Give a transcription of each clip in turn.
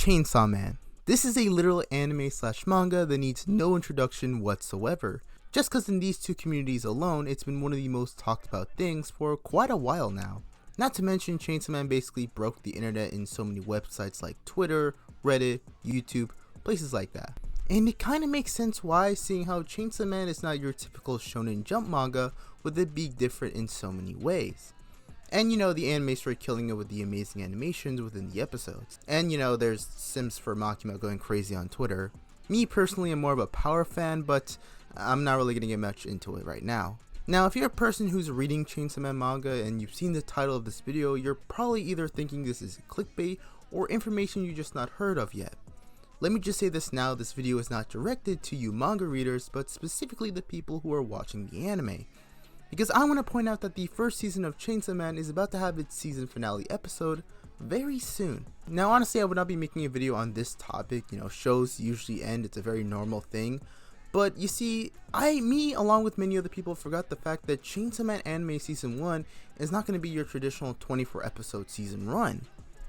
Chainsaw Man. This is a literal anime slash manga that needs no introduction whatsoever, just cause in these two communities alone, it's been one of the most talked about things for quite a while now. Not to mention, Chainsaw Man basically broke the internet in so many websites like Twitter, Reddit, YouTube, places like that. And it kinda makes sense why, seeing how Chainsaw Man is not your typical shonen jump manga, with it being different in so many ways. And the anime started killing it with the amazing animations within the episodes. And there's Sims for Makima going crazy on Twitter. Me personally, am more of a power fan, but I'm not really gonna get much into it right now. Now, if you're a person who's reading Chainsaw Man manga and you've seen the title of this video, you're probably either thinking this is clickbait or information you just not heard of yet. Let me just say this now, this video is not directed to you manga readers, but specifically the people who are watching the anime. Because I want to point out that the first season of Chainsaw Man is about to have its season finale episode very soon. Now honestly, I would not be making a video on this topic, shows usually end, it's a very normal thing. But you see, me along with many other people forgot the fact that Chainsaw Man anime season 1 is not going to be your traditional 24 episode season run.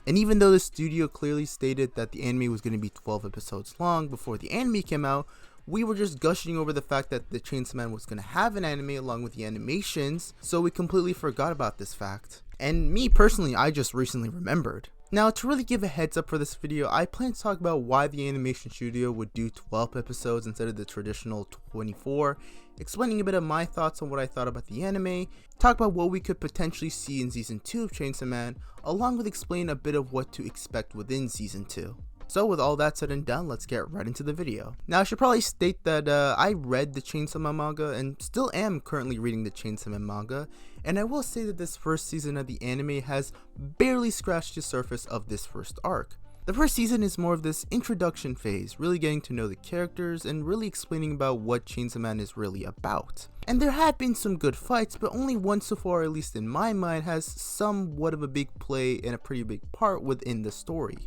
And even though the studio clearly stated that the anime was going to be 12 episodes long before the anime came out, we were just gushing over the fact that the Chainsaw Man was going to have an anime along with the animations, so we completely forgot about this fact. And me personally, I just recently remembered. Now, to really give a heads up for this video, I plan to talk about why the animation studio would do 12 episodes instead of the traditional 24, explaining a bit of my thoughts on what I thought about the anime, talk about what we could potentially see in season 2 of Chainsaw Man, along with explain a bit of what to expect within season 2. So with all that said and done, let's get right into the video. Now I should probably state that I read the Chainsaw Man manga and still am currently reading the Chainsaw Man manga, and I will say that this first season of the anime has barely scratched the surface of this first arc. The first season is more of this introduction phase, really getting to know the characters and really explaining about what Chainsaw Man is really about. And there have been some good fights, but only one so far, at least in my mind, has somewhat of a big play and a pretty big part within the story.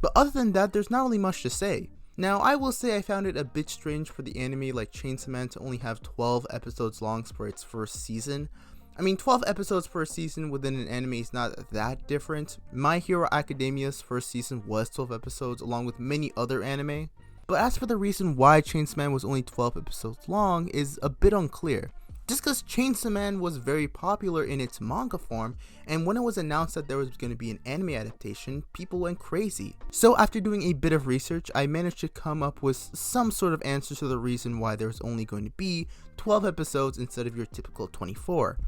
But other than that, there's not really much to say. Now, I will say I found it a bit strange for the anime like Chainsaw Man to only have 12 episodes long for its first season. I mean, 12 episodes per season within an anime is not that different. My Hero Academia's first season was 12 episodes along with many other anime. But as for the reason why Chainsaw Man was only 12 episodes long is a bit unclear. Just because Chainsaw Man was very popular in its manga form, and when it was announced that there was going to be an anime adaptation, people went crazy. So after doing a bit of research, I managed to come up with some sort of answer to the reason why there's only going to be 12 episodes instead of your typical 24.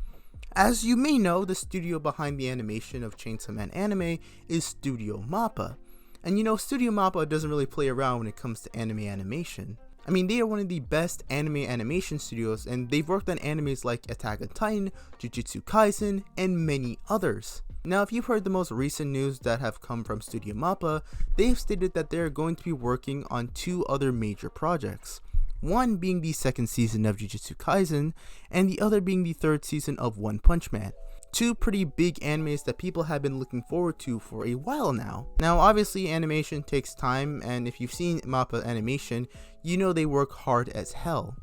As you may know, the studio behind the animation of Chainsaw Man anime is Studio Mappa. And Studio Mappa doesn't really play around when it comes to anime animation. I mean, they are one of the best anime animation studios, and they've worked on animes like Attack on Titan, Jujutsu Kaisen, and many others. Now, if you've heard the most recent news that have come from Studio Mappa, they've stated that they are going to be working on 2 other major projects. One being the 2nd season of Jujutsu Kaisen, and the other being the 3rd season of One Punch Man. 2 pretty big animes that people have been looking forward to for a while now. Now obviously animation takes time, and if you've seen Mappa animation, you know they work hard as hell.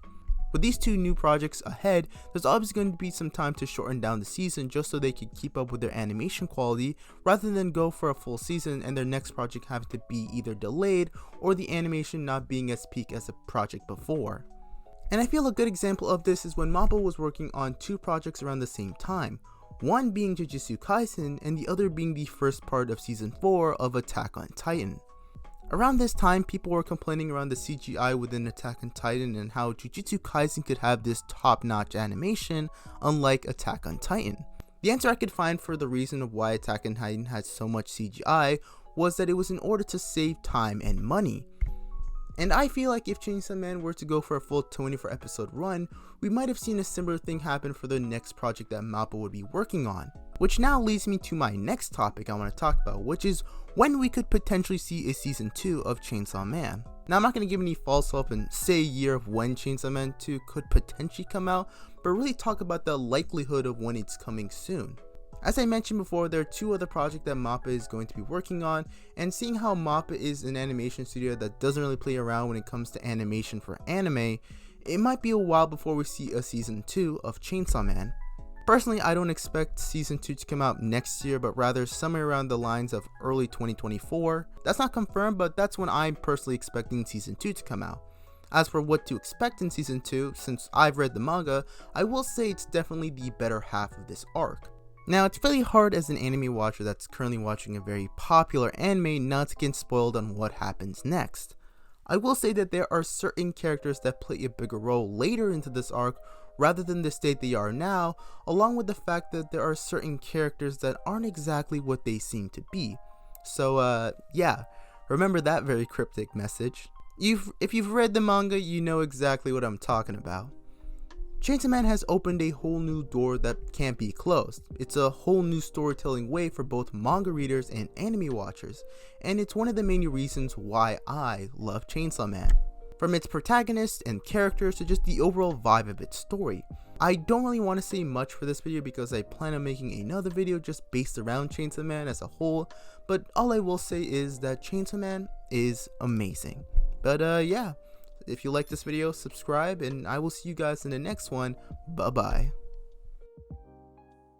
With these 2 new projects ahead, there's obviously going to be some time to shorten down the season just so they can keep up with their animation quality rather than go for a full season and their next project having to be either delayed or the animation not being as peak as the project before. And I feel a good example of this is when Mappa was working on 2 projects around the same time. One being Jujutsu Kaisen and the other being the first part of season 4 of Attack on Titan. Around this time, people were complaining around the CGI within Attack on Titan and how Jujutsu Kaisen could have this top-notch animation unlike Attack on Titan. The answer I could find for the reason of why Attack on Titan had so much CGI was that it was in order to save time and money. And I feel like if Chainsaw Man were to go for a full 24 episode run, we might have seen a similar thing happen for the next project that Mappa would be working on. Which now leads me to my next topic I want to talk about, which is when we could potentially see a season 2 of Chainsaw Man. Now I'm not going to give any false hope and say a year of when Chainsaw Man 2 could potentially come out, but really talk about the likelihood of when it's coming soon. As I mentioned before, there are 2 other projects that Mappa is going to be working on, and seeing how Mappa is an animation studio that doesn't really play around when it comes to animation for anime, it might be a while before we see a season 2 of Chainsaw Man. Personally, I don't expect season 2 to come out next year, but rather somewhere around the lines of early 2024. That's not confirmed, but that's when I'm personally expecting season 2 to come out. As for what to expect in season 2, since I've read the manga, I will say it's definitely the better half of this arc. Now, it's really hard as an anime watcher that's currently watching a very popular anime not to get spoiled on what happens next. I will say that there are certain characters that play a bigger role later into this arc rather than the state they are now, along with the fact that there are certain characters that aren't exactly what they seem to be. So yeah, remember that very cryptic message. If you've read the manga, you know exactly what I'm talking about. Chainsaw Man has opened a whole new door that can't be closed. It's a whole new storytelling way for both manga readers and anime watchers, and it's one of the main reasons why I love Chainsaw Man. From its protagonist and characters to just the overall vibe of its story. I don't really want to say much for this video because I plan on making another video just based around Chainsaw Man as a whole, but all I will say is that Chainsaw Man is amazing. But yeah, if you like this video, subscribe, and I will see you guys in the next one. Bye bye.